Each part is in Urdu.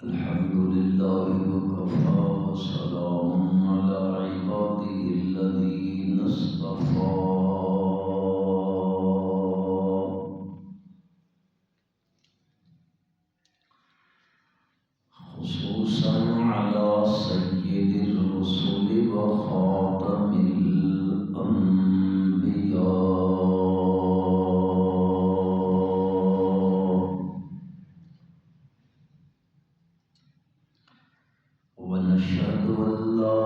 الحمد لله وكفى وسلام على عباده الذين اصطفى خصوصا على سيد الرسل وخاتم الأنبياء ونشهد أن لا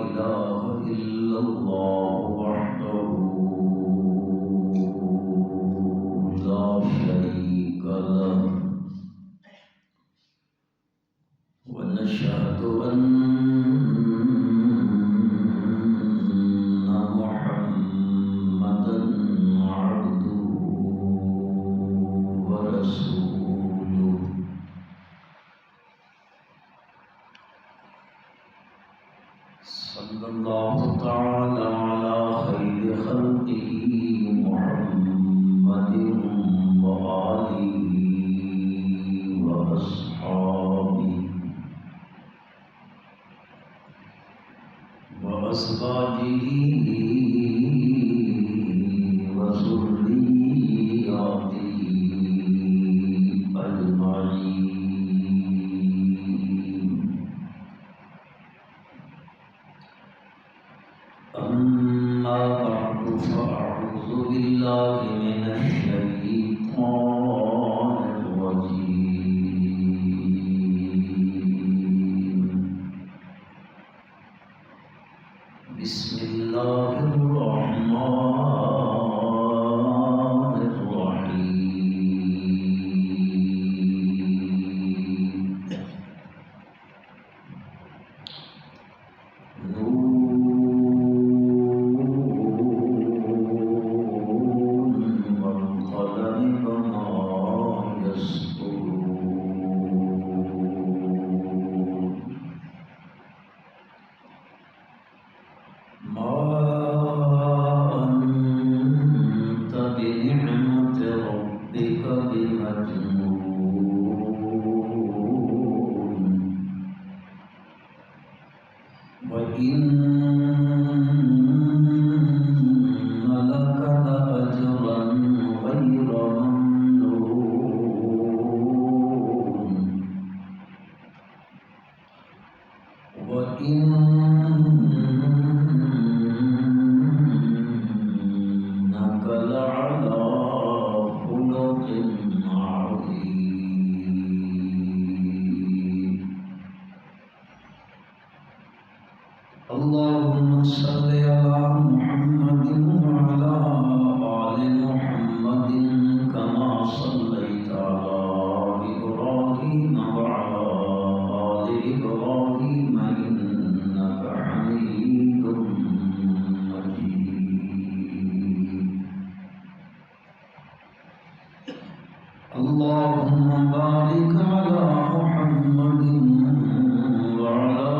إله إلا الله وحده لا شريك له ونشهد أن محمدا عبده ورسوله صلى الله تعالى على خير خلقه محمد وآله وأصحابه وأزواجه وذرياته أجمعين. أما بعد فأعوذ بالله من الشيطان الرجيم. بسم الله الرحمن الرحيم. والقلم وما يسطرون. ما أنت بنعمة ربك بمجنون وإن لك لأجرا غير ممنون وإنك لعلى خلق عظيم. اللهم صل على محمد وعلى آل محمد كما صليت على إبراهيم وعلى آل إبراهيم إنك حميد مجيد. اللهم بارك على محمد وعلى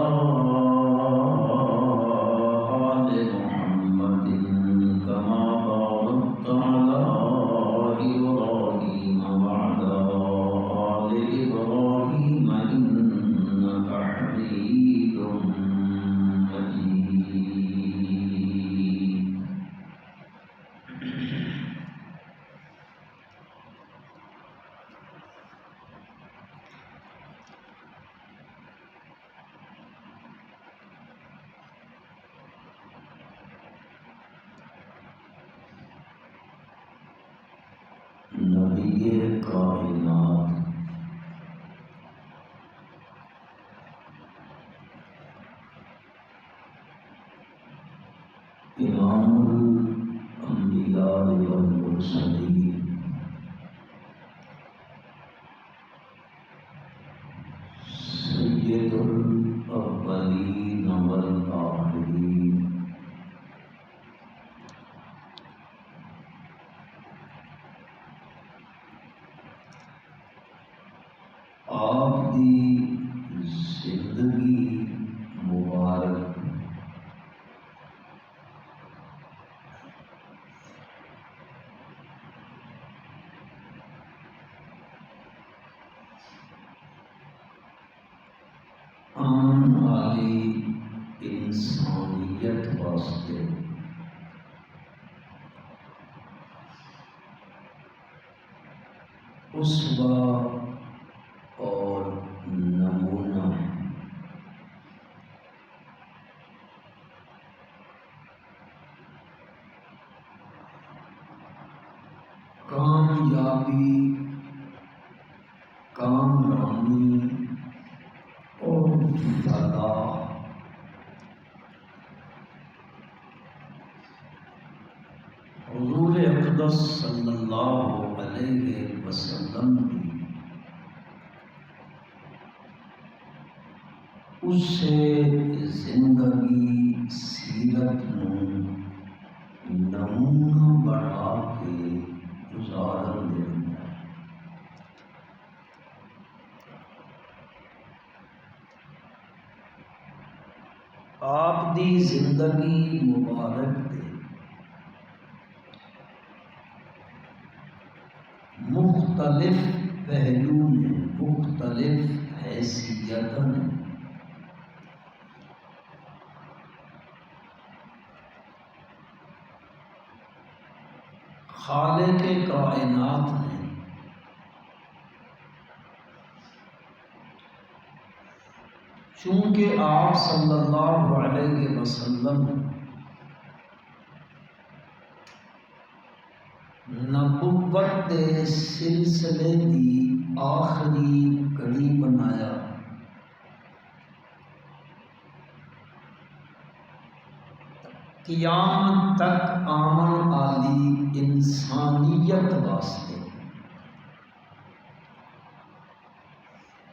آل محمد كما باركت على إبراهيم وعلى آل إبراهيم إنك حميد مجيد. نبی کائنات امام الانبیاء والمرسلین سید الاولین والآخرین آپ دی زندگی مبارک والی انسانیت واسطے اسوہ اور نمونہ ہے۔ کامیابی، کامرانی اور فلاح حضور اقدس صلی اللہ علیہ وسلم کی اس سے زندگی سیرت نمونہ بنا کے گزارن دینا ہے۔ آپ دی زندگی مبارک دے مختلف پہلو نے، مختلف حیثیت نے، خالق کائنات نے چونکہ آپ صلی اللہ علیہ وسلم نبوت دے سلسلے دی آخری کڑی بنایا، قیامت تک آمن والی انسانیت واسطے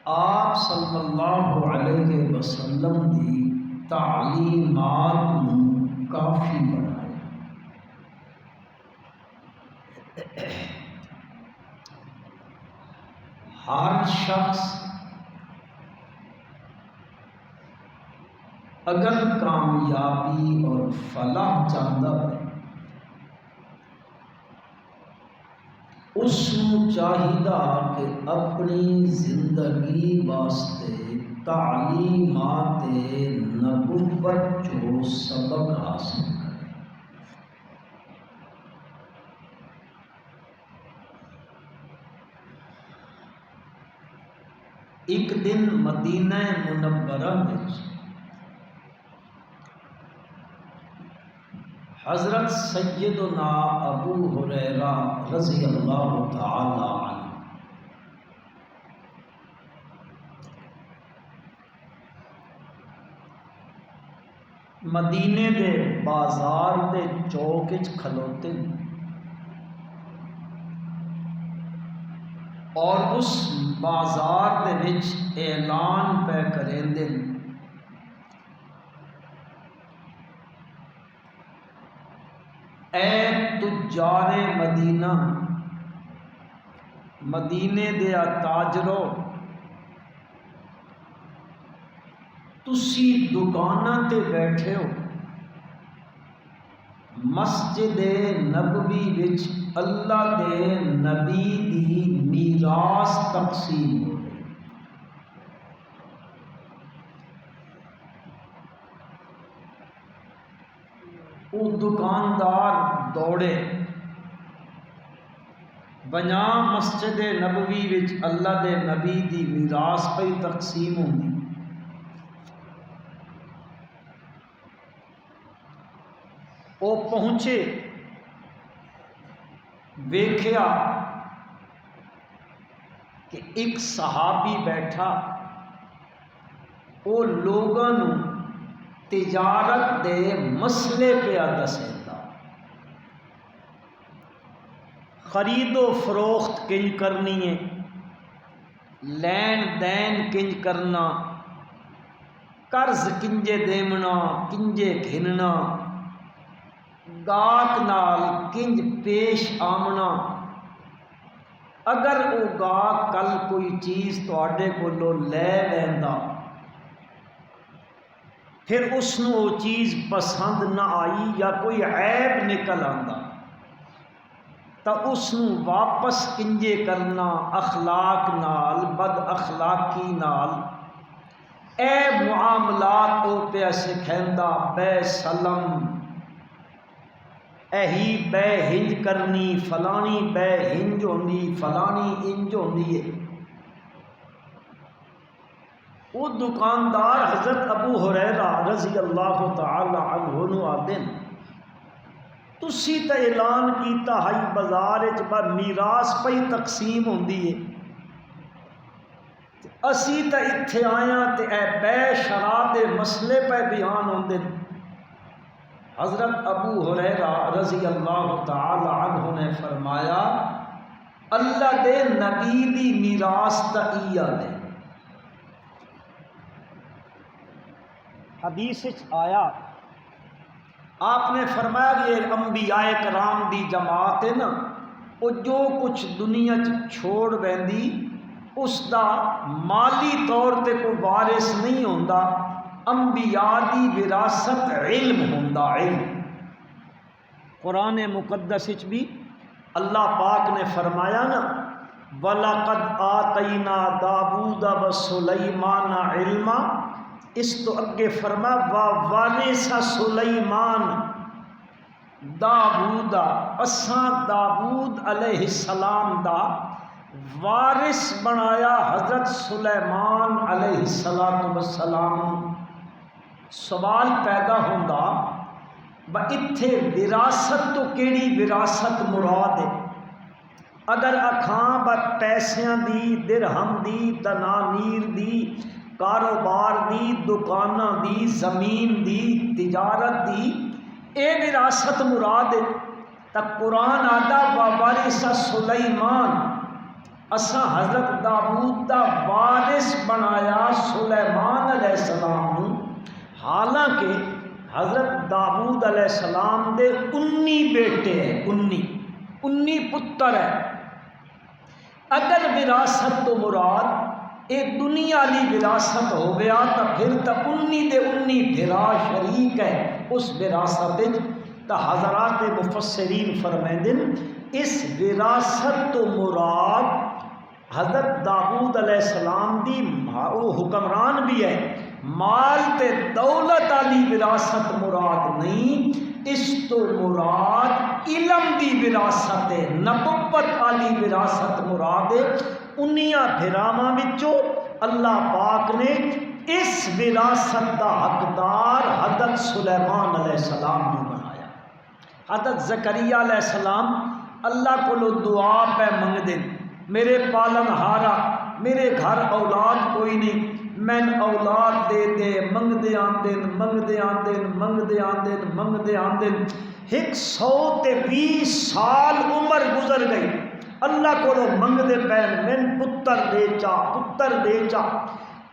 آپ صلی اللہ علیہ وسلم دی تعلیمات نو کافی بنایا۔ ہر شخص اگر کامیابی اور فلاح چاہتا ہے، اس کو چاہیے کہ اپنی زندگی واسطے تعلیمات نبوت جو سبق حاصل کرے۔ ایک دن مدینہ منورہ میں حضرت سیدنا ابو ہریرہ رضی اللہ تعالی عنہ مدینے دے بازار دے چوک وچ کھلوتے اور اس بازار دے وچ اعلان پہ کریندے اے تجار مدینہ، مدینے دیا تاجرو، تسی دکاناں تے بیٹھے ہو، مسجد نبوی وچ اللہ دے نبی دی میراث تقسیم ہو رہی۔ وہ دکاندار دوڑے بنیا مسجد نبوی وچ اللہ دے نبی دی میراث پہ تقسیم ہوندی۔ وہ پہنچے، ویکھیا کہ ایک صحابی بیٹھا، وہ لوگاں نو تجارت دے مسئلے پہ دسیندا، خرید و فروخت کنج کرنی ہے، لین دین کنج کرنا، قرض کنجے دیمنا، کنجے گھننا، گاہک نال کنج پیش آمنا، اگر وہ گاہک کل کوئی چیز تواڈے کولوں لے لیندا پھر اس نو وہ چیز پسند نہ آئی یا کوئی عیب نکل آندا تو اس نو واپس کنجے کرنا، اخلاق نال بد اخلاقی نال اے معاملات او پہ سکھیندا بے سلم اہی بے ہنج کرنی فلانی بے ہنج ہوندی فلانی انج ہوندی ہے۔ وہ دکاندار حضرت ابو ہریرہ رضی اللہ تعالی عنہ نو آدن تسی تے اعلان کیتا ہائی بازار وچ پر میراث پئی تقسیم ہوندی ہے، اسی تے اتھے آیاں تے اے بے شرع دے مسئلے پہ بیان ہوندے۔ حضرت ابو ہریرہ رضی اللہ تعالی عنہ نے فرمایا اللہ دے نبی دی میراث تا ایہ نے۔ حدیث آیا آپ نے فرمایا کہ یہ انبیاء کرام دی جماعت ہے نا، وہ جو کچھ دنیا چھوڑ بیندی اس دا مالی طور تے کوئی وارث نہیں ہوندا، انبیاء دی وراثت علم ہوندا، علم۔ قرآن مقدس وچ بھی اللہ پاک نے فرمایا نا وَلَقَدْ آتَيْنَا دَاوُودَ وَسُلَيْمَانَ عِلْمًا، اس تو اگے فرما وَوَرِثَ سُلَيْمَانَ داوود، اساں داوود علیہ السلام دا وارث بنایا حضرت سلیمان علیہ السلام۔ سوال پیدا ہوندا با اتھے وراثت تو کیڑی وراثت مراد ہے؟ اگر اکھاں با پیسیاں دی، درہم دی، دنانیر دی، کاروبار دی، دکاناں دی، زمین دی، تجارت دی، اے وراثت مراد ہے تا قرآن آدھا وَوَرِثَ سُلَيْمَانَ، اساں حضرت داؤد دا وارث بنایا سلیمان علیہ السلام۔ حالانکہ حضرت داؤد علیہ السلام دے 19 بیٹے ہیں، 19 پتر ہے۔ اگر وراثت تو مراد اے دنیا والی وراثت ہو گیا تو پھر تو 19 دے 19 بھرا شریک ہے اس وراثت تا حضرات مفسرین فرمائندن اس وراثت تو مراد حضرت داؤد علیہ السلام دی وہ حکمران بھی ہے، مال تے دولت والی وراثت مراد نہیں، اس تو مراد علم دی وراثت ہے، نبوت والی وراثت مراد ہے۔ انیاں بھراواں وچوں اللہ پاک نے اس وراثت دا حقدار حضرت سلیمان علیہ السلام نے بنایا۔ حضرت زکریا علیہ السلام اللہ کو دعا پہ منگ دیں، میرے پالن ہارا میرے گھر اولاد کوئی نہیں، میں اولاد دے دے، منگ دے آندن منگ دے آندن منگ دے آندن منگ دے آندن 120 سال عمر گزر گئی، اللہ کو منگ دے پین من پتر دے چا پتر دے چا۔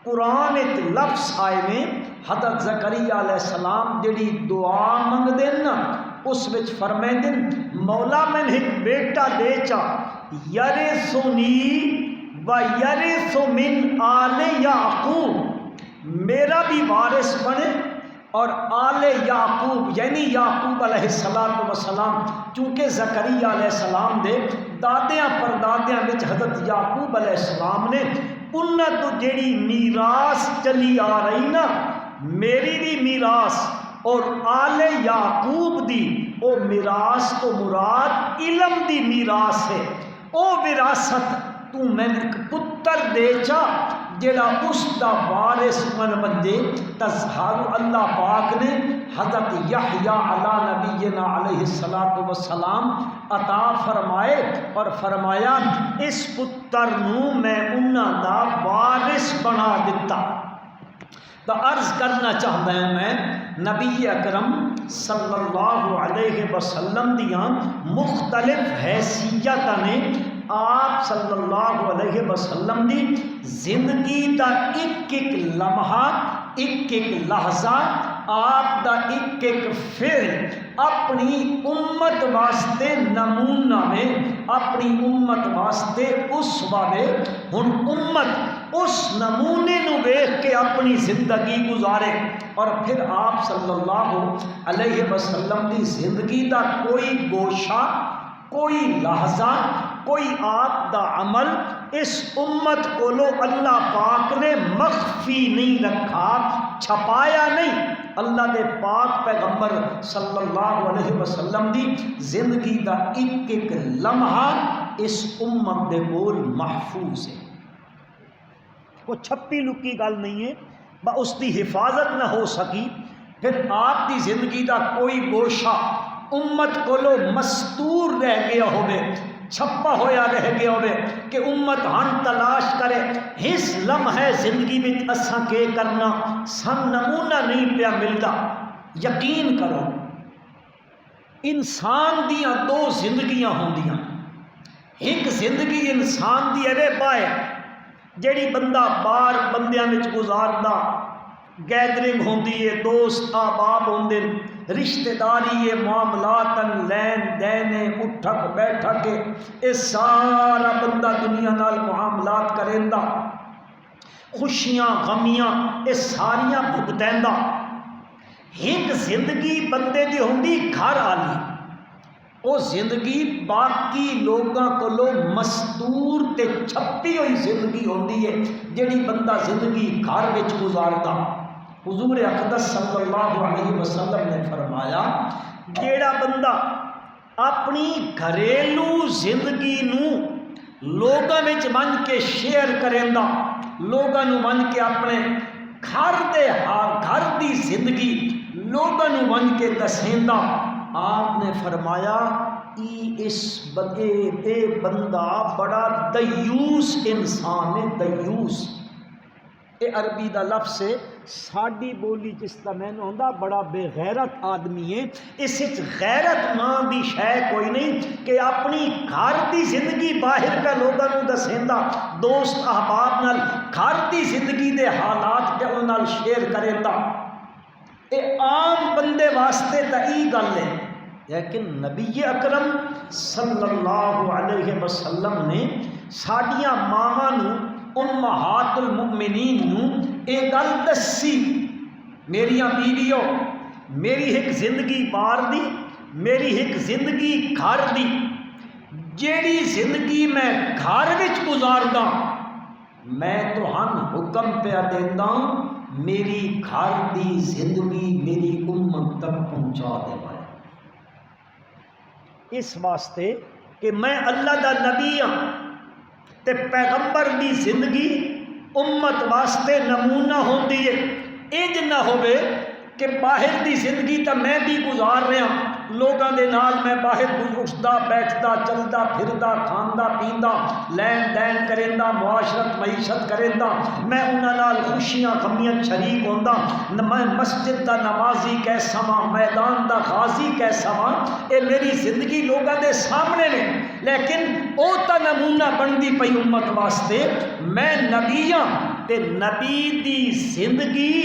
قرآن ایک لفظ آئے میں حضرت زکریا علیہ السلام جڑی دعا منگ دین نا اس وچ فرمائیں دن مولا میں ایک بیٹا دے چا یرثنی و یرث من آل یعقوب، میرا بھی وارث بنے اور آل یعقوب یعنی یعقوب علیہ السلام، چونکہ زکریا علیہ السلام دے دادیاں پردادیاں وچ حضرت یعقوب علیہ السلام نے انہاں تو جیڑی میراث چلی آ رہی نا، میری بھی میراث اور آل یعقوب دی او میراث تو مراد علم دی میراث ہے، او وراثت تو میں ایک پتر دے چا جڑا اس دا وارث بن بندے۔ تظہر اللہ پاک نے حضرت یحییٰ علی نبینا علیہ السلام عطا فرمائے اور فرمایا اس پتر نو میں انہاں دا وارث بنا دیتا۔ تو عرض کرنا چاہتا ہوں میں نبی اکرم صلی اللہ علیہ وسلم دیاں مختلف حیثیت نے آپ صلی اللہ علیہ وسلم دی زندگی دا ایک ایک لمحہ ایک ایک لحظہ آپ دا ایک ایک فعل اپنی امت واسطے نمونہ میں اپنی امت واسطے اسوہ میں، ہن امت اس نمونے نو دیکھ کے اپنی زندگی گزارے اور پھر آپ صلی اللہ علیہ وسلم دی زندگی دا کوئی گوشہ، کوئی لحظہ، کوئی آپ دا عمل اس امت کو اللہ پاک نے مخفی نہیں رکھا، چھپایا نہیں۔ اللہ دے پاک پیغمبر صلی اللہ علیہ وسلم دی زندگی دا ایک ایک لمحہ اس امت دے کول محفوظ ہے، کوئی چھپی لکی گل نہیں ہے۔ اس دی حفاظت نہ ہو سکی پھر آپ دی زندگی دا کوئی گوشہ امت کو مستور رہ گیا ہوئے، چھپا ہویا رہ گیا ہوئے کہ امت ہن تلاش کرے اس لمحے زندگی میں اساں کے کرنا، سن نمونہ نہیں پیا ملتا۔ یقین کرو انسان دیاں دو زندگیاں ہوندیاں، ایک زندگی انسان دی ایویں پائے جیڑی بندہ بار بندیاں وچ گزاردا، گیدرنگ ہوندی ہے، دوست احباب ہوندے، رشتہ داری ہے، معاملات لین دین اٹھک بیٹھک اے سارا بندہ دنیا نال معاملات کریندا، خوشیاں غمیاں اے ساریاں بھگتیندا۔ ایک زندگی بندے دی ہوندی گھر والی، وہ زندگی باقی لوگاں کو مستور تے چھپی ہوئی زندگی ہوندی ہے جیڑی بندہ زندگی گھر وچ گزاردا۔ حضور اقدس صلی اللہ علیہ وسلم نے فرمایا جیڑا بندہ اپنی گھریلو زندگی نو لوگاں وچ من کے شیئر کریندا، لوگاں نو من کے اپنے گھر دی زندگی لوگاں نو من کے دسیندا، آپ نے فرمایا اے بندہ بڑا دیوس انسان ہے، دیوس اے عربی دا لفظ ہے، ساڈی بولی جس دا معنی ہوندا بڑا بے غیرت آدمی ہے۔ اس وچ غیرت نام دی شے کوئی نہیں کہ اپنی گھر دی زندگی باہر پہ لوگاں نو دسیندا، دوست احباب نال گھر دی زندگی دے حالات پہ انہاں نال شیئر کریندا۔ اے عام بندے واسطے تا ای گل ہے، لیکن نبی اکرم صلی اللہ علیہ وسلم نے ساڈیاں ماواں نو امہات المؤمنین نو اے گل دسی، میریاں بیویوں میری ایک زندگی باہر دی، میری ایک زندگی گھر دی، جیڑی زندگی میں گھر وچ گزاردا میں تہن حکم پہ دیندا میری گھر دی زندگی میری امت تک پہنچا دے۔ اس واسطے کہ میں اللہ دا نبی ہاں تے پیغمبر دی زندگی امت واسطے نمونہ ہوندی ہے۔ انج نہ ہوئے کہ باہر دی زندگی تا میں بھی گزار رہا، لوگاں دے نال میں باہر اٹھدا بیٹھدا چلدا پھردا کھاندا پیندا لین دین کریندا معاشرت معیشت کریندا، میں انہاں نال خوشیاں غمیاں شریک ہوندا، میں مسجد دا نمازی کیسا واں، میدان دا غازی کیسا واں، اے میری زندگی لوگاں دے سامنے نے، لیکن او تا نمونہ بندی پئی امت واسطے میں نبی ہاں تے نبی دی زندگی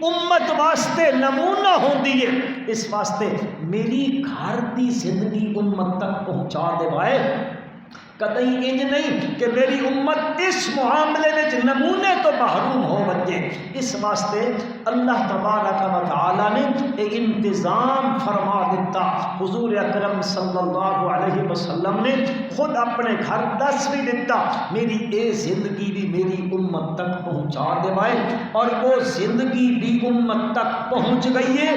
امت واسطے نمونہ ہوندی ہے۔ اس واسطے میری گھر دی زندگی امت تک پہنچا دے وائے، کدی انج نہیں کہ میری امت اس معاملے میں نمونے تو محروم ہو بچے۔ اس واسطے اللہ تبارک و تعالی نے ایک انتظام فرما دیتا۔ حضور اکرم صلی اللہ علیہ وسلم نے خود اپنے گھر دس بھی دیتا میری اے زندگی بھی میری امت تک پہنچا دے بھائی، اور وہ زندگی بھی امت تک پہنچ گئی ہے،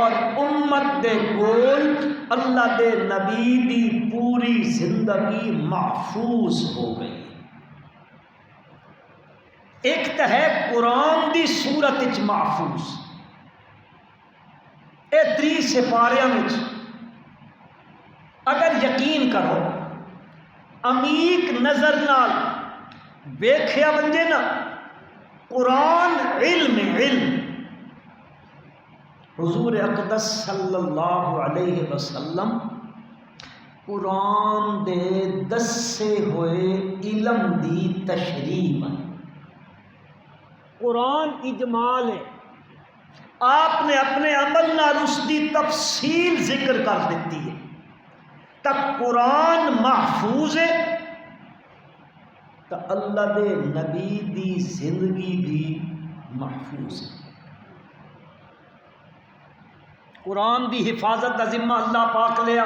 اور امت دے کول اللہ دے نبی دی پوری زندگی محفوظ ہو گئی۔ ایک تو ہے قرآن دی صورت وچ محفوظ، اے 3 سپاریاں وچ اگر یقین کرو عمیق نظر نال ویکھیا ونجے نا، قرآن علم حضور اقدس صلی اللہ علیہ وسلم قرآن دے دسے ہوئے علم دی تشریح ہے، قرآن اجمال ہے، آپ نے اپنے عمل نال اس دی تفصیل ذکر کر دیتی ہے، تک قرآن محفوظ ہے تو اللہ دے نبی دی زندگی بھی محفوظ ہے۔ قرآن دی حفاظت کا ذمہ اللہ پاک لیا،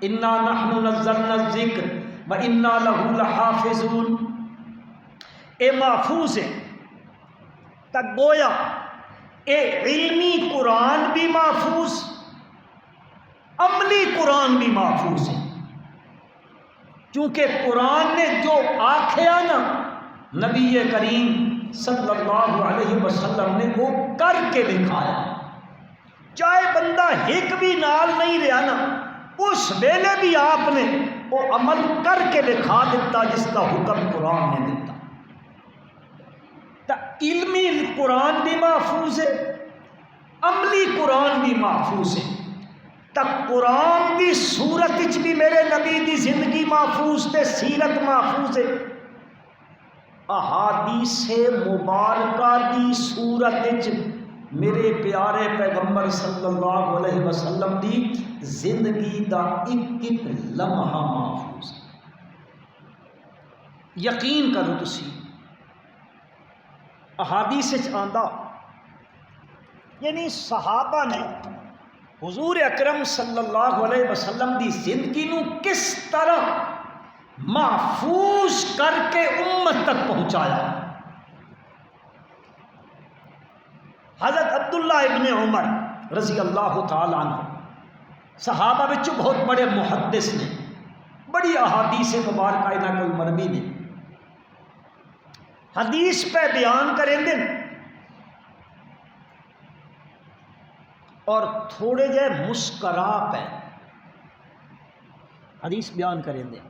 انا نحن نزلنا الذکر وانا لہ لحافظون، اے محفوظ ہے، تک گویا اے علمی قرآن بھی محفوظ، عملی قرآن بھی محفوظ ہے، کیونکہ قرآن نے جو آکھیا نا نبی کریم صلی اللہ علیہ وسلم نے وہ کر کے دکھایا، چاہے بندہ ایک بھی نال نہیں رہا نا، اس ویلے بھی آپ نے وہ عمل کر کے دکھا دیتا جس کا حکم قرآن نے دیتا۔ تو علمی قرآن بھی محفوظ ہے، عملی قرآن بھی محفوظ ہے۔ تک قرآن دی صورت وچ بھی میرے نبی دی زندگی محفوظ تے سیرت محفوظ ہے، احادیث مبارکہ دی صورت وچ میرے پیارے پیغمبر صلی اللہ علیہ وسلم دی زندگی دا ایک ایک لمحہ محفوظ ہے۔ یقین کرو تسی، احادیث وچ آندا یعنی صحابہ نے حضور اکرم صلی اللہ علیہ وسلم دی زندگی نو کس طرح محفوظ کر کے امت تک پہنچایا۔ حضرت عبداللہ ابن عمر رضی اللہ تعالی عنہ صحابہ وچ بہت بڑے محدث نے، بڑی احادیث مبارکہ انہاں کوئی مربی نے، حدیث پہ بیان کریں دن اور تھوڑے جے مسکرا پہ حدیث بیان کریں دیں۔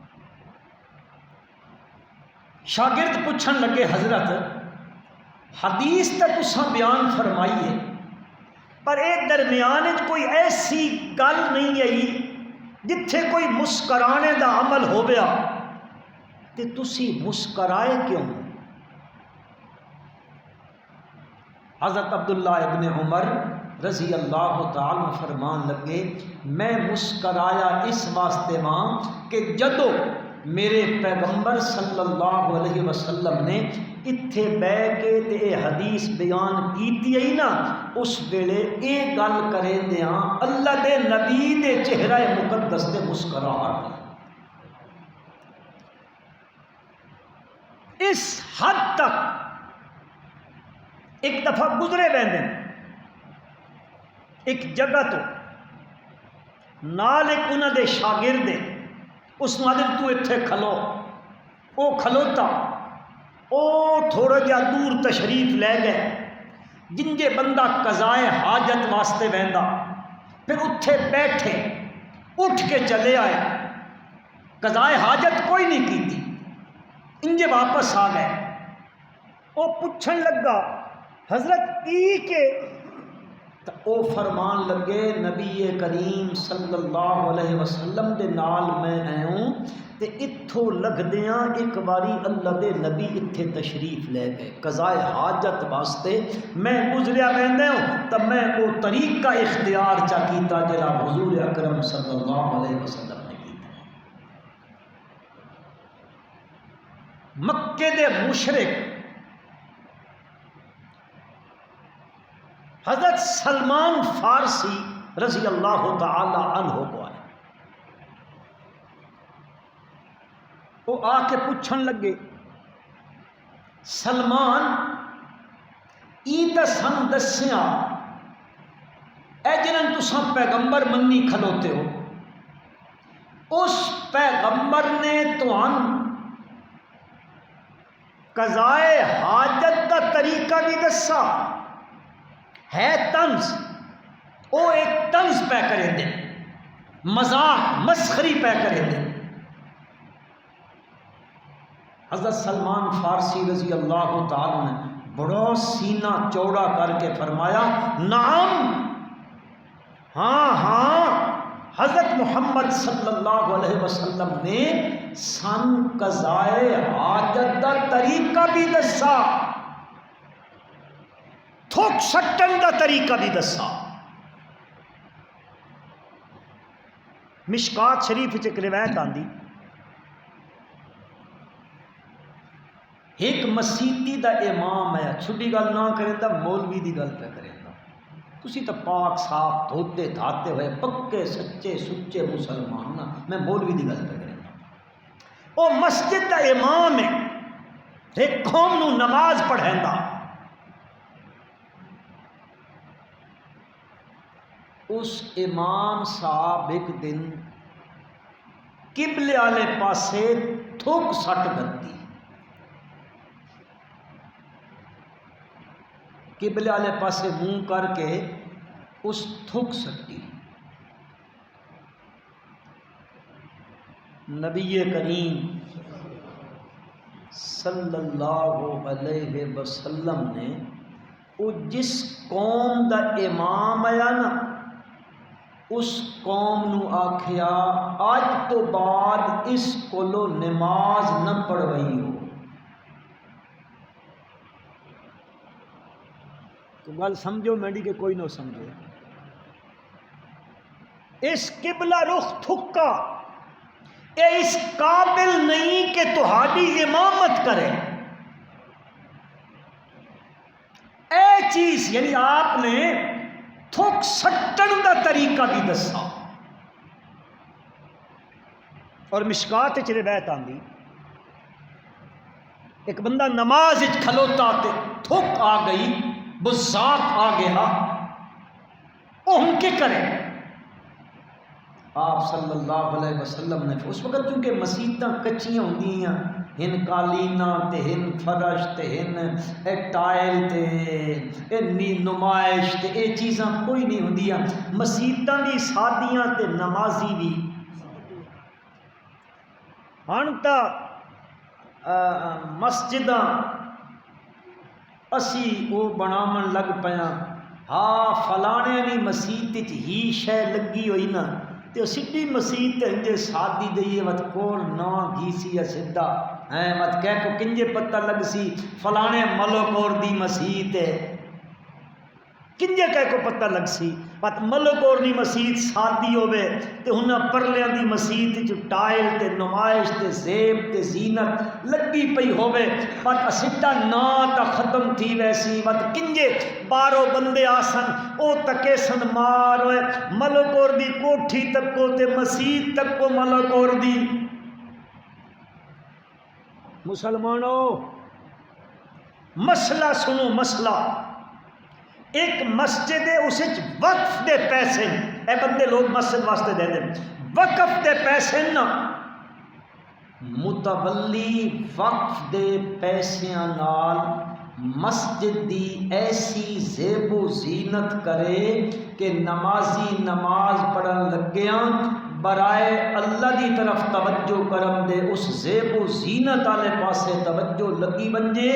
شاگرد پوچھن لگے حضرت حدیث تے تساں بیان فرمائیے پر ایک درمیان کوئی ایسی گل نہیں آئی جتھے کوئی مسکرانے دا عمل ہو گیا تے تسی مسکرائے کیوں؟ حضرت عبداللہ ابن عمر رضی اللہ تعالی فرمان لگے میں مسکرایا اس واسطے ماں کہ جدو میرے پیغمبر صلی اللہ علیہ وسلم نے اتھے بہ کے تے حدیث بیان کیتی ہے نا، اس ویلے اے گل کریں دیاں اللہ دے نبی دے چہرہ مقدس دے مسکراہٹ اس حد تک۔ ایک دفعہ گزرے بہن ایک جگہ تو نال ایک انہوں دے شاگرد اس نادر تو اتھے کھلو، او کھلوتا، او تھوڑا جا دور تشریف لے گئے جن جے بندہ قضائے حاجت واسطے بہندا، پھر اتھے بیٹھے اٹھ کے چلے آئے، قضائے حاجت کوئی نہیں کی تھی، انجے واپس آ گئے۔ او پوچھن لگا حضرت ای کے تو او فرمان لگے نبی کریم صلی اللہ علیہ وسلم دے نال میں آئوں تے اتھو لگ دیاں ایک باری اللہ دے نبی اتھے تشریف لے گئے قضائے حاجت واسطے، میں گزریا بہندے ہوں تو میں وہ طریقہ اختیار چا کیتا جڑا حضور اکرم صلی اللہ علیہ وسلم نے کیتا۔ مکے دے مشرک حضرت سلمان فارسی رضی اللہ تعالی عنہ کو آئے، وہ آ کے پوچھن لگے سلمان ای تے سن دسیاں اے جنہاں تساں پیغمبر منی کھلوتے ہو، اس پیغمبر نے تہان قضائے حاجت کا طریقہ بھی دسا ہے طنز، او ایک طنز پہ کریں دے، مزاح مسخری پہ کریں دے۔ حضرت سلمان فارسی رضی اللہ تعالیٰ نے بڑا سینہ چوڑا کر کے فرمایا نعم، ہاں ہاں، حضرت محمد صلی اللہ علیہ وسلم نے سن قضائے حاجت کا طریقہ بھی دسا، تھوک سٹن دا طریقہ بھی دسا۔ مشکات شریف ایک روایت آندی ایک مسیتی دا امام ہے، چھٹی گل نہ کریں دا مولوی دی گل پہ کریں دا، تسی تو پاک صاف دھوتے دھاتے ہوئے پکے سچے سچے مسلمان نا، میں مولوی دی گل پہ کریں دا۔ او مسجد دا امام ہے، ایک قوم نو نماز پڑھیندا، اس امام صاحب ایک دن قبلے والے پاسے تھوک سٹ دتی، قبلے والے پاسے منہ کر کے اس تھوک سٹی۔ نبی کریم صلی اللہ علیہ وسلم نے وہ جس قوم دا امام آیا نا، اس قوم نو آکھیا اج تو بعد اس کولو نماز نہ پڑھوئی ہو۔ تو گل سمجھو میڈی کہ کوئی نہ سمجھے، اس قبلہ رخ تھکا اے اس قابل نہیں کہ تہاڈی امامت کرے، اے چیز یعنی آپ نے تھوک سٹن دا طریقہ بھی دسا۔ اور مشکات وچ روایت آندی ایک بندہ نماز وچ کھلوتا تے تھوک آ گئی، بزاق آ گیا، وہ ہم کے کرے؟ آپ صلی اللہ علیہ وسلم نے اس وقت کیونکہ مسیتاں کچیاں ہوندیاں، ہن قالینا تے ہن فرش تے ہن ٹائل تے اینی نمائش تے اے چیزاں کوئی نہیں ہوندیاں، مسیتاں بھی سادیاں تے نمازی بھی۔ ہن تا مسجداں اسی وہ بناون لگ پیاں، ہاں فلانے بھی مسیت ہی شے لگی ہوئی نا تے سیدھی مسیت انجے سادی دئیے وت کول نہ گیسی سیدھا ہیں مت کہہ کو کنجے پتہ لگ سی فلانے ملوکور دی مسیت ہے، کنجے کہہ کو پتہ لگ سی پت ملوکور دی مسیت سادی ہوے تے ہناں پرلیاں دی مسیت جو ٹائل تے نمائش تے زیب تے زینت لگی پئی ہوے پت سیدھا نا تا ختم تھی ویسی وت کنجے بارو بندے آسن او تکے سن مار ہوئے ملوکور دی کوٹھی تکو تے مسیت تکو ملوکور دی۔ مسلمانوں مسئلہ سنو، مسئلہ ایک مسجد ہے، اس وقف دے پیسے اے بندے لوگ مسجد واسطے دے دیں، وقف دے پیسے نا متولی وقف دے پیسیاں نال مسجد دی ایسی زیب و زینت کرے کہ نمازی نماز پڑھن لگیاں برائے اللہ دی طرف توجہ کرم دے اس زیب و زینت والے پاسے توجہ لگی بنجے،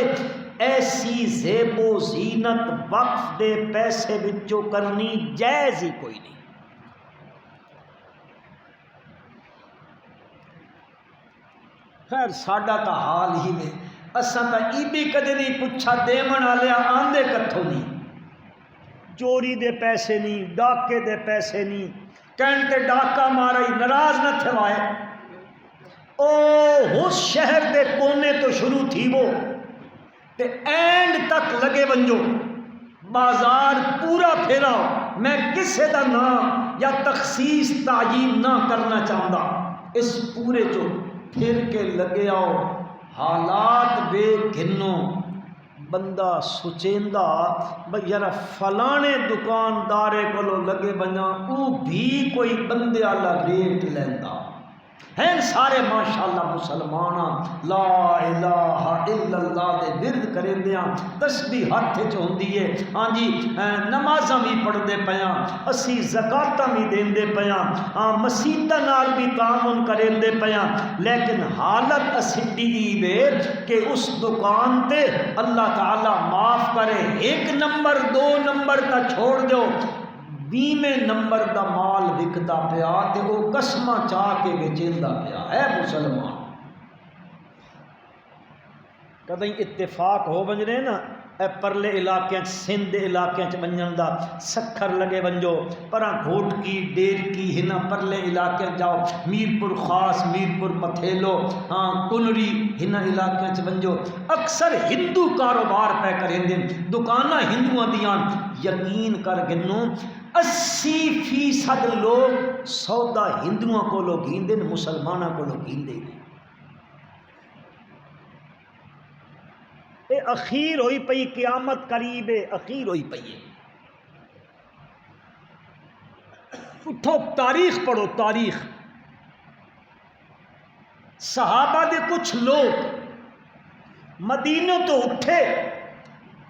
ایسی زیب و زینت وقف دے پیسے وچوں کرنی جائز ہی کوئی نہیں۔ خیر ساڈا تا حال ہی میں اساں تا ای بھی کدے نہیں پچھا دیمن والیا آندے کتھوں نہیں، چوری دے پیسے نہیں، ڈاکے دے پیسے نہیں، کہن تے ڈاکا مارا ناراض نہ تھوائے، او اس شہر دے کونے تو شروع تھی وہ تے اینڈ تک لگے ونجو، بازار پورا پھیراؤ، میں کسے دا نام یا تخصیص تعیین نہ کرنا چاہتا، اس پورے جو پھر کے لگے آؤ، حالات بے گھنو، بندہ سچیندہ بھئی یار فلانے دکاندارے کولو لگے بنا او بھی کوئی بندے والا ریٹ لیندا ہیں، سارے ماشاءاللہ مسلماناں لا الہ الا اللہ دے ورد کریندیاں، تسبیح ہاتھ وچ ہوندی ہے، ہاں جی نمازاں بھی پڑھدے پیاں، اسی زکاتاں بھی دیندے پیاں، ہاں مسیتاں نال بھی تعاون کریندے پیاں، لیکن حالت اسیدی دے کہ اس دکان تے اللہ تعالی معاف کرے 1 نمبر 2 نمبر کا چھوڑ دو، 20 نمبر دا مال وکدا پیا تے وہ قسماں چاہ کے بیچیندا پیا ہے۔ مسلمان کدیں اتفاق ہو ونجنے نا اے پرلے علاقے سندھ علاقے ونجن دا، سکھر لگے ونجو پراں گھوٹ کی ڈیر کی ہنا پرلے علاقے جاؤ، میرپور خاص میرپور متھیلو ہاں کنڑی ہنا علاقے ونجو، اکثر ہندو کاروبار پہ کریں دکانہ ہندوؤں دیاں، یقین کر گنوں 80% لوگ سودا ہندوؤں کو لوگ گیندے مسلمانوں کو لوگ گیندے۔ اے اخیر ہوئی پئی، قیامت قریب ہے، اخیر ہوئی پئی ہے۔ اٹھو تاریخ پڑھو، تاریخ۔ صحابہ دے کچھ لوگ مدینہ تو اٹھے،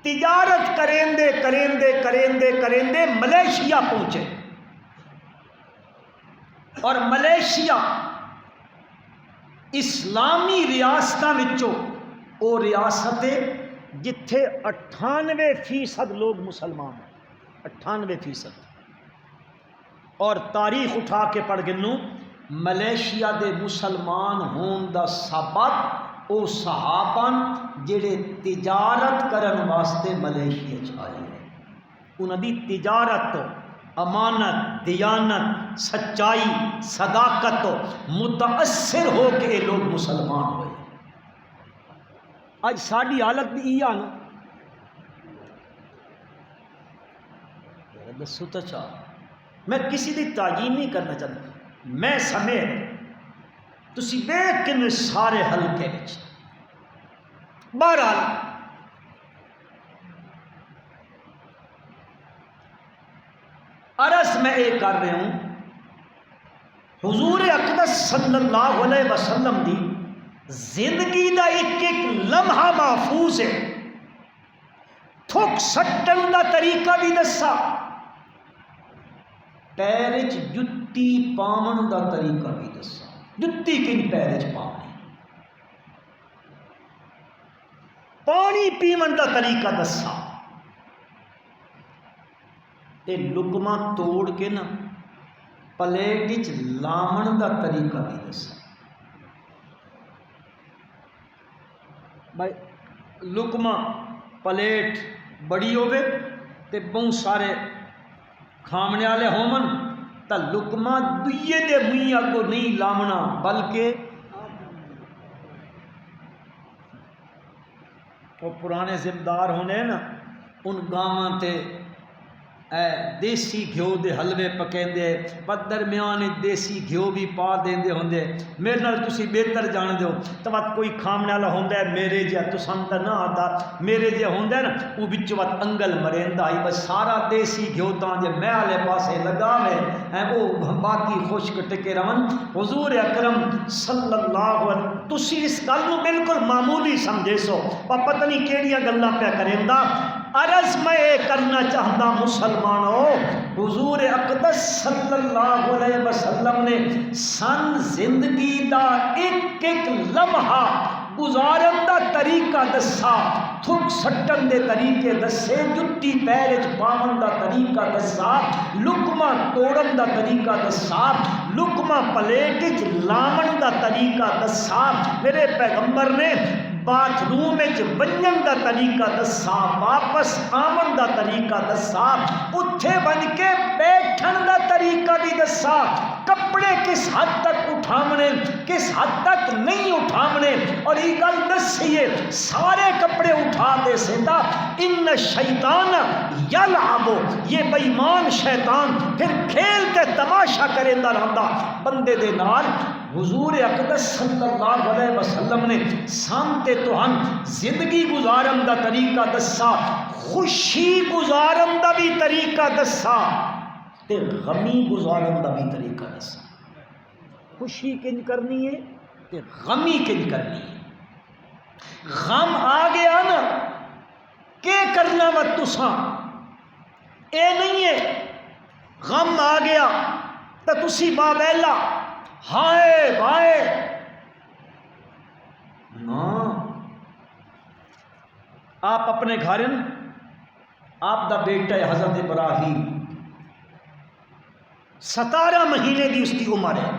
تجارت کریندے کریندے کریندے کریندے ملیشیا پہنچے، اور ملیشیا اسلامی ریاستاں وچوں او ریاست ہے جتھے 98% لوگ مسلمان ہیں، 98%۔ اور تاریخ اٹھا کے پڑھ گنوں، ملیشیا دے مسلمان ہون دا سبب او صحابہ جڑے تجارت کرن واسطے ملیشیا چ آئے ہیں، انہاں دی تجارت، امانت، دیانت، سچائی، صداقت متاثر ہو کے یہ لوگ مسلمان ہوئے۔ اج ساری حالت بھی یہ نا، دسو تو چاہ، میں کسی دی تعین نہیں کرنا چاہتا، میں سمیت تسی دیکھ کے سارے حلقے وچ بہرحال عرض میں یہ کر رہا ہوں، حضور اقدس صلی اللہ علیہ وسلم دی زندگی دا ایک ایک لمحہ محفوظ ہے، تھک سٹن دا طریقہ بھی دسا، پیر وچ جتی پاون دا طریقہ بھی دسا، جتی کن پیر وچ پاونی، پانی پیون دا طریقہ دسا، تے لقمہ توڑ کے نا پلیٹ وچ لاون دا طریقہ بھی دسا۔ بھائی لقمہ پلیٹ بڑی ہوے تے بہت سارے کھامنے والے ہومن تا لقمہ دویے دے منہ اگوں نہیں لاونا، بلکہ وہ پرانے ذمہ دار ہونے نا، ان گاواں تے دیسی گھیو دے حلوے پکیندے، پر درمیان دیسی گھیو بھی پا دیندے ہوندے۔ میرے نال تسی بہتر جان دیو، توات کوئی کھامنے والا ہوندا ہے میرے جا تساں تے نہ آتا، میرے جا ہوندا ہے نا او وچ وات انگل مریندا ہی، بس سارا دیسی گھیو تاں جے میں والے پاسے لگاوے او باقی خشک ٹکے رہن۔ حضور اکرم صلی اللہ علیہ، تسی اس گل نو بالکل معمولی سمجھے سو، پر پتہ نہیں کیڑیاں گلاں پیا کریندا۔ عرض میں یہ کرنا چاہتا مسلمانوں، حضور اقدس صلی اللہ علیہ وسلم نے سن زندگی دا ایک ایک لمحہ گزارن دا طریقہ دسا، تھک سٹن دے طریقے دسے، جتی پیر وچ پاون دا طریقہ دسا، لقمہ توڑن دا طریقہ دسا، لقمہ پلیٹ وچ لاون دا طریقہ دسا۔ میرے پیغمبر نے باتھ روم وچ ونجن دا طریقہ دسا، واپس آمن دا طریقہ دسا، اتھے بن کے بیٹھن دا طریقہ بھی دسا، کپڑے کس حد تک اٹھاونے کس حد تک نہیں اٹھاونے، اور یہ گل دسیے سارے کپڑے اٹھا دے سیندا۔ ان شیطان یلعب، یہ بے ایمان شیطان پھر کھیل تے تماشا کریندا رہندا بندے دے نال۔ حضور اقدس صلی اللہ علیہ وسلم نے سامتے توہن زندگی گزارن دا طریقہ دسا، خوشی گزارن دا بھی طریقہ دسا تے غمی گزارن دا بھی طریقہ دسا۔ خوشی کنج کرنی ہے تے غمی کنج کرنی ہے۔ غم آ گیا نا کہ کرنا مت تساں، اے نہیں ہے غم آ گیا تو تسی باویلا ہائے بھائے نا، آپ اپنے گھر آپ دا بیٹا ہے حضرت ابراہیم، 17 مہینے کی اس کی عمر ہے،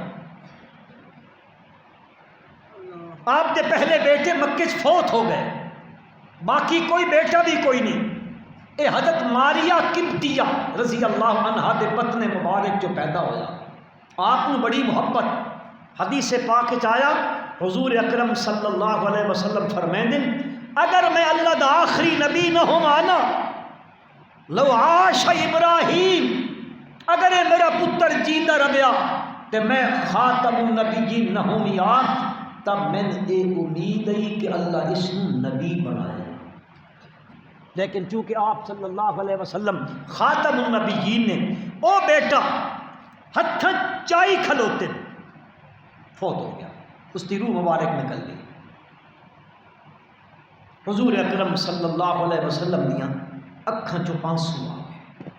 آپ کے پہلے بیٹے مکے سے فوت ہو گئے، باقی کوئی بیٹا بھی کوئی نہیں۔ اے حضرت ماریا قبطیہ رضی اللہ عنہا دے پتن مبارک جو پیدا ہویا، آپ کو بڑی محبت، حدیث پاک آیا حضور اکرم صلی اللہ علیہ وسلم فرمائیں، اگر میں اللہ دا آخری نبی نہ ہوں آنا، لو عاش ابراہیم، اگر میرا پتر جیندہ رہیا تو میں خاتم النبیین نہ ہوں یا، تب میں نے ایک امید ہے کہ اللہ اس نبی بنائے، لیکن چونکہ آپ صلی اللہ علیہ وسلم خاتم النبیین نے او بیٹا ہتھ چائی کھلوتے فوت ہو گیا، اس کی روح مبارک نکل گئی۔ حضور اکرم صلی اللہ علیہ وسلم دیاں اکھاں چوں آنسو آ گئے،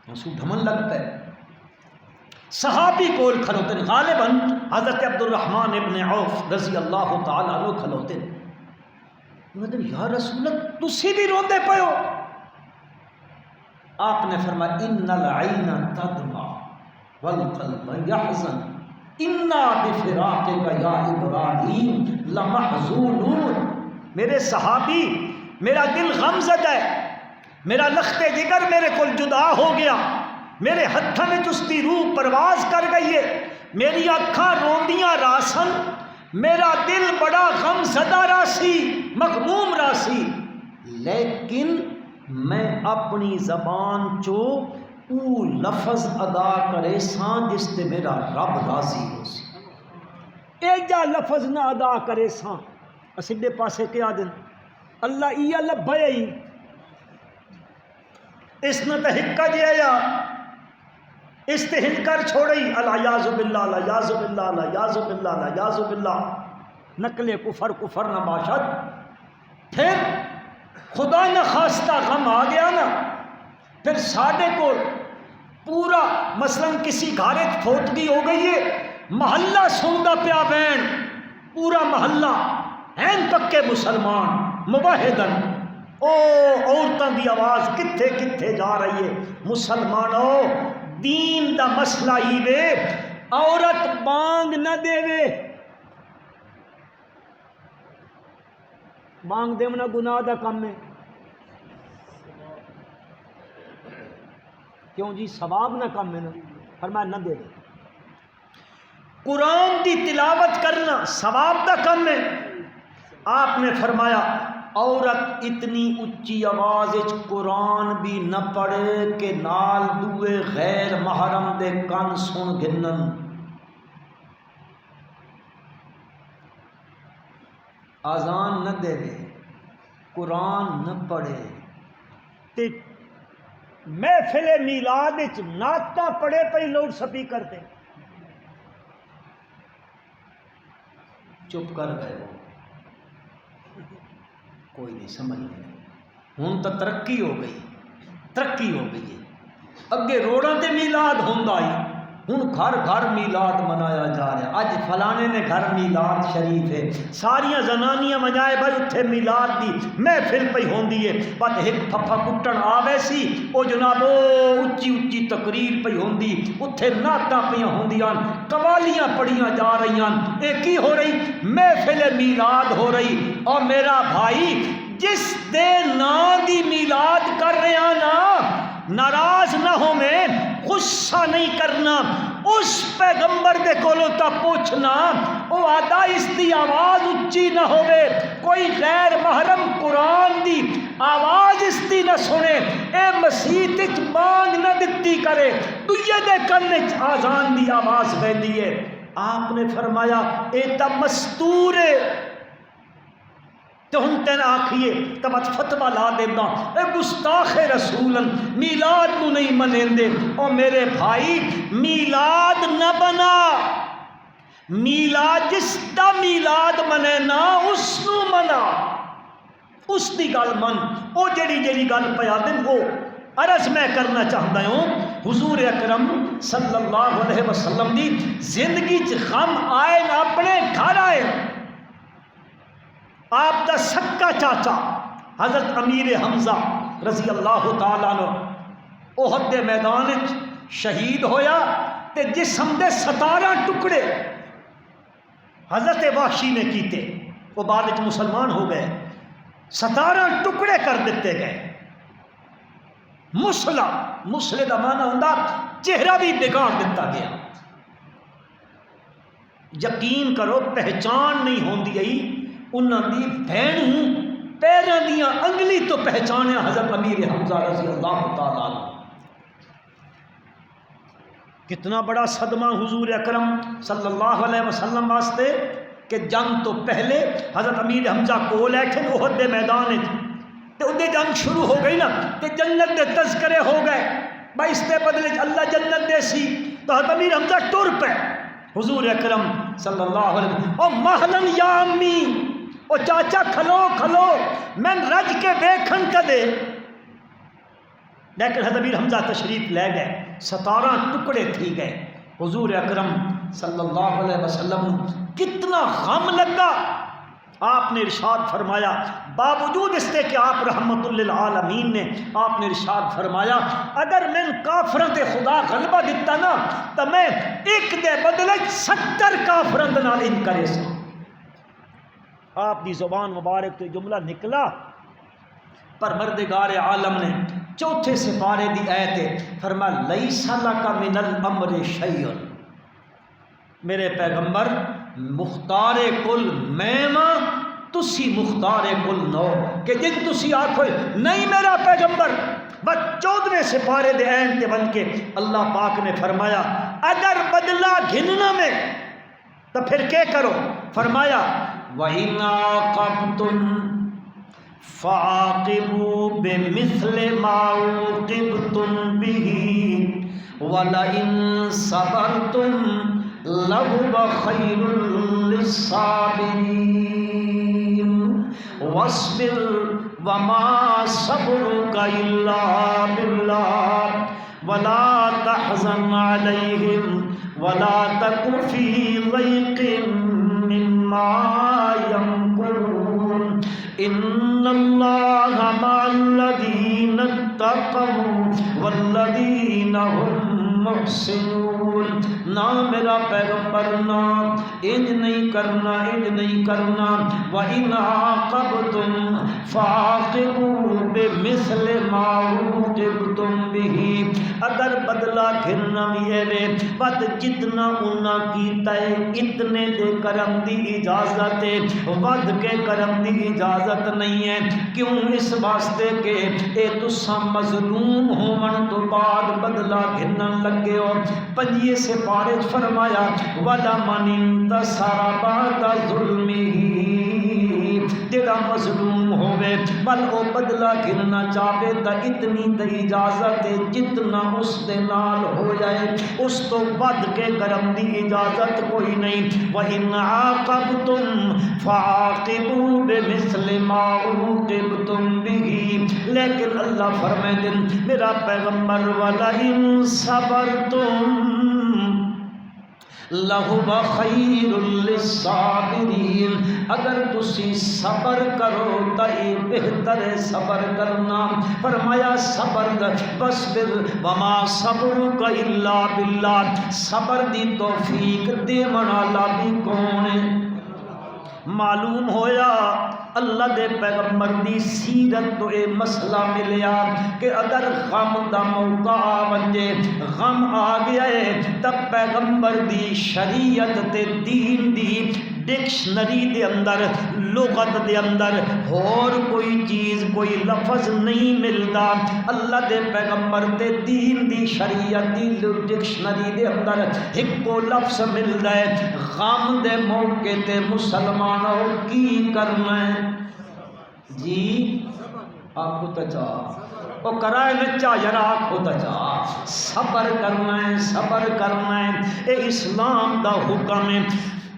آنسو ڈھمن لگتا ہے۔ صحابی کول کھلوتے غالباً حضرت عبد الرحمن ابن عوف رضی اللہ تعالیٰ عنہ کھلوتے مطلب یا رسول اللہ تسی بھی روندے پے ہو؟ آپ نے فرمایا ان العین تدمع والقلب یحزن انا بفراقک یا ابراہیم لمحزونون۔ میرے صحابی میرا دل غم زدہ ہے، میرا لخت جگر میرے کول جدا ہو گیا، میرے ہتھاں وچ اس دی روح پرواز کر گئی ہے، میری اکھاں روندیاں راسن، میرا دل بڑا غم زدہ راسی مغموم راسی، لیکن میں اپنی زبان چو او لفظ ادا کرے ساں جس تے میرا رب راضی ہو سی، ایجا لفظ نہ ادا کرے ساں اسیدے پاسے کیا دن اللہ ایہ لبھے ہی اس نے تے ہکا جے یا اس تے ہنکر چھوڑی الیاذ باللہ الیاذ باللہ الیاذ باللہ الیاذ باللہ، نقل کفر کفر نہ باشد۔ پھر خدا نہ خواستہ غم آ گیا نا، پھر ساڈے کو پورا مثلا کسی گھر فوتگی ہو گئی ہے، محلہ سندا پیا بین، پورا محلہ ہیں پکے مسلمان مباہدن، او عورتوں دی آواز کتھے کتھے جا رہی ہے، مسلمانوں دین دا مسئلہ ہی وے عورت بانگ نہ دے وے، بانگ دیونا گناہ دا کم ہے، کیوں جی ثواب نہ کم ہے نا، فرمایا نہ دے دے۔ قرآن دی تلاوت کرنا ثواب دا کم ہے، آپ نے فرمایا عورت اتنی اچھی آواز قرآن بھی نہ پڑھے کہ نال دوے غیر محرم دے کن سن گنن، آزان نہ دے دے، قرآن نہ پڑھے، تے محفل میلاد وچ نعتاں پڑھے پئی لاؤڈ سپیکر تے، چپ کر گئے وہ کوئی نہیں سمجھ نہیں، ہوں تو ترقی ہو گئی، ترقی ہو گئی ہے، اگے روڑاں تے میلاد ہوندا ہی، ہوں گھر گھر میلاد منایا جا رہا ہے، اج فلانے نے گھر میلاد شریف ہے، ساریاں زنانیاں منائے بھائی اتھے میلاد دی محفل پئی ہوندی ہے، بس ایک پھپھا کٹن آوے سی او جناب اچھی اچھی تقریر پئی ہوندی، اتھے نعتاں پیاں ہوندیاں، قوالیاں پڑھیاں جا رہیاں، ایک کی ہو رہی محفل میلاد ہو رہی، اور میرا بھائی جس دے نا دی میلاد کر رہے ہیں نا، ناراض نہ ہو میں غصہ نہیں کرنا، اس پیغمبر دے کولوں تا پوچھنا او آدھا اس دی آواز اچھی نہ ہوئے، کوئی غیر محرم قرآن دی آواز اس دی نہ سنے، اے مسیح تچ بانگ نہ دتی کرے، دویے دے کنچ آزان دی آواز بیندی ہے۔ آپ نے فرمایا اے تا مستور ہے، تو ہم تین آکھئے تب فتوہ لا دینا، اے گستاخ رسولن میلاد نو نہیں منین دے، او میرے بھائی میلاد نہ بنا، میلاد جس دا میلاد منے نا اس نو منا، اس دی گل من، او جڑی جڑی گل پیا دن او عرض میں کرنا چاہتا ہوں، حضور اکرم صلی اللہ علیہ وسلم دی زندگی چ غم آئے نہ اپنے گھر آئے، آپ دا سکا چاچا حضرت امیر حمزہ رضی اللہ تعالیٰ عنہ احد دے میدان شہید ہویا تے جسم دے 17 ٹکڑے حضرت وحشی نے کیتے، وہ بعد وچ مسلمان ہو گئے، 17 ٹکڑے کر دیتے گئے، مسلے دا معنی ہوندا چہرہ بھی بگاڑ دیتا گیا، یقین کرو پہچان نہیں ہوندی آئی، انہاں دی بہن پیراں دیاں انگلی تو پہچانیا حضرت امیر حمزہ رضی اللہ تعالیٰ عنہ۔ کتنا بڑا صدمہ حضور اکرم صلی اللہ علیہ وسلم واسطے کہ جنگ تو پہلے حضرت امیر حمزہ کو لیٹھن احد دے میدان تو اندے جنگ شروع ہو گئی نا کہ جنت دے تذکرے ہو گئے بھائی اس دے بدلے اللہ جنت دے سی تو حضرت امیر حمزہ ٹر پہ حضور اکرم صلی اللہ علیہ وسلم او محلن یا امی او چاچا کھلو کھلو میں رج کے دیکھن کدے لیکن حضرت امیر حمزہ تشریف لے گئے 17 ٹکڑے تھی گئے حضور اکرم صلی اللہ علیہ وسلم کتنا غم لگا آپ نے ارشاد فرمایا باوجود اس کے کہ آپ رحمت للعالمین نے آپ نے ارشاد فرمایا اگر میں کافروں تے خدا غلبہ دیتا نا تو میں ایک دے بدلے 70 کافروں دے نال ان کرے سا آپ دی زبان مبارک تو جملہ نکلا پروردگار عالم نے چوتھے سپارے دی آیت ہے فرمایا لیس لک من الامر شیء میرے پیغمبر مختار کل میں ماں تسی مختار کل نو کہ جن تسی آکھو نہیں میرا پیغمبر بس 14ویں سپارے دے عین تے بن کے اللہ پاک نے فرمایا اگر بدلہ گھننا میں تو پھر کیا کرو فرمایا وَإِنْ عَاقَبْتُمْ فَعَاقِبُوا بِمِثْلِ مَا عُوقِبْتُمْ بِهِ وَلَئِنْ صَبَرْتُمْ لَهُوَ خَيْرٌ لِلصَّابِرِينَ وَاصْبِرْ وَمَا صَبْرُكَ إِلَّا بِاللَّهِ وَلَا تَحْزَنْ عَلَيْهِمْ وَلَا تَكُ فِي ضَيْقٍ مِّمَّا يَمْكُرُونَ إِنَّ اللَّهَ مَعَ الَّذِينَ اتَّقَوْا وَالَّذِينَ هُمْ محسنون نہ میرا پیغمبر نہ انج نہیں کرنا انج نہیں کرنا وَإِنْ عَاقَبْتُمْ فَعَاقِبُوا بِمِثْلِ مَا عُوقِبْتُمْ بِهِ اگر بدلہ گھرنا بھی ہے بس جتنا انہاں کیتا ہے اتنے دے کرم دی اجازت ہے ود کے کرم دی اجازت نہیں ہے کیوں اس واسطے کہ اے تساں مظلوم ہون تو بعد بدلہ گھرنا لگے ہو 5 سپارے فرمایا وَلَا مَنِ انْتَصَرَ بَعْدَ ظُلْمِهِ جڑا مظلوم ہوئے بل او بدلہ گھرنا چاہے تا اتنی تے اجازت ہے جتنا اس دے نال ہو جائے اس تو ود کے کرم دی اجازت کوئی نہیں وَإِنْ عَاقَبْتُمْ فَعَاقِبُوا بِمِثْلِ مَا عُوقِبْتُمْ بِهِ لیکن اللہ فرمائے میرا پیغمبر وَلَئِنْ صَبَرْتُمْ لَهُوَ خَيْرٌ لِلصَّابِرِينَ اگر تسی صبر کرو تو یہ بہتر ہے صبر کرنا فرمایا صبر بصبر وما صبرک الا باللہ صبر دی توفیق دے والا بھی کون ہے معلوم ہویا اللہ دے پیغمبر دی سیرت تو اے مسئلہ ملیا کہ اگر غم دا موقع آ ونجے غم آ گیا ہے تب پیغمبر دی شریعت تے دین دی ڈکشنری دے اندر لغت دے اندر اور کوئی چیز کوئی لفظ نہیں ملتا اللہ دے پیغمبر دے دین دی شریعت دی ڈکشنری دے اندر ایک کو لفظ ملتا ہے غم دے موقع تے مسلمانوں کی کرنا ہے جی آپ کو تچا وہ کرائے نچا یرا آپ کو تچا صبر کرنا ہے صبر کرنا ہے اے اسلام دا حکم ہے